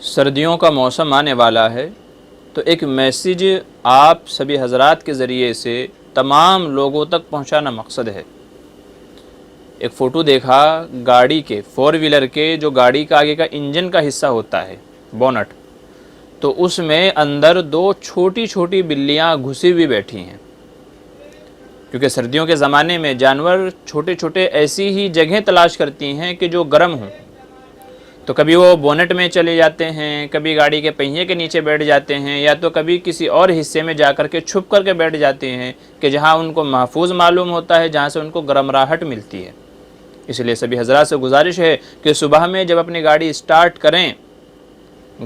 سردیوں کا موسم آنے والا ہے تو ایک میسیج آپ سبھی حضرات کے ذریعے سے تمام لوگوں تک پہنچانا مقصد ہے۔ ایک فوٹو دیکھا گاڑی کے، فور ویلر کے، جو گاڑی کا آگے کا انجن کا حصہ ہوتا ہے، بونٹ، تو اس میں اندر دو چھوٹی چھوٹی بلیاں گھسی ہوئی بیٹھی ہیں، کیونکہ سردیوں کے زمانے میں جانور چھوٹے چھوٹے ایسی ہی جگہیں تلاش کرتی ہیں کہ جو گرم ہوں، تو کبھی وہ بونٹ میں چلے جاتے ہیں، کبھی گاڑی کے پہیے کے نیچے بیٹھ جاتے ہیں، یا تو کبھی کسی اور حصے میں جا کر کے چھپ کر کے بیٹھ جاتے ہیں کہ جہاں ان کو محفوظ معلوم ہوتا ہے، جہاں سے ان کو گرم راحت ملتی ہے۔ اس لیے سبھی حضرات سے گزارش ہے کہ صبح میں جب اپنی گاڑی سٹارٹ کریں،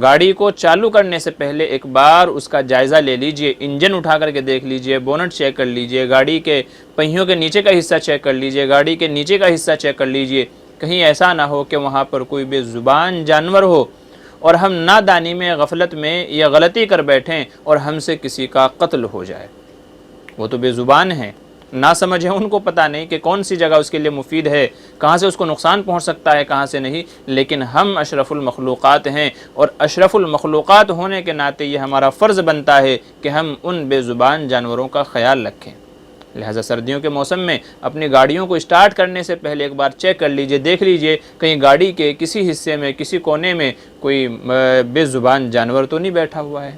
گاڑی کو چالو کرنے سے پہلے ایک بار اس کا جائزہ لے لیجئے، انجن اٹھا کر کے دیکھ لیجئے، بونٹ چیک کر لیجئے، گاڑی کے پہیوں کے نیچے کا حصہ چیک کر لیجئے، گاڑی کے نیچے کا حصہ چیک کر لیجئے، کہیں ایسا نہ ہو کہ وہاں پر کوئی بے زبان جانور ہو اور ہم نادانی میں، غفلت میں یہ غلطی کر بیٹھیں اور ہم سے کسی کا قتل ہو جائے۔ وہ تو بے زبان ہیں، نہ سمجھ ہے، ان کو پتہ نہیں کہ کون سی جگہ اس کے لیے مفید ہے، کہاں سے اس کو نقصان پہنچ سکتا ہے، کہاں سے نہیں، لیکن ہم اشرف المخلوقات ہیں، اور اشرف المخلوقات ہونے کے ناطے یہ ہمارا فرض بنتا ہے کہ ہم ان بے زبان جانوروں کا خیال رکھیں۔ لہٰذا سردیوں کے موسم میں اپنی گاڑیوں کو اسٹارٹ کرنے سے پہلے ایک بار چیک کر لیجئے، دیکھ لیجئے کہیں گاڑی کے کسی حصے میں، کسی کونے میں کوئی بے زبان جانور تو نہیں بیٹھا ہوا ہے،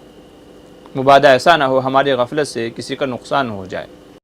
مبادا ایسا نہ ہو ہماری غفلت سے کسی کا نقصان ہو جائے۔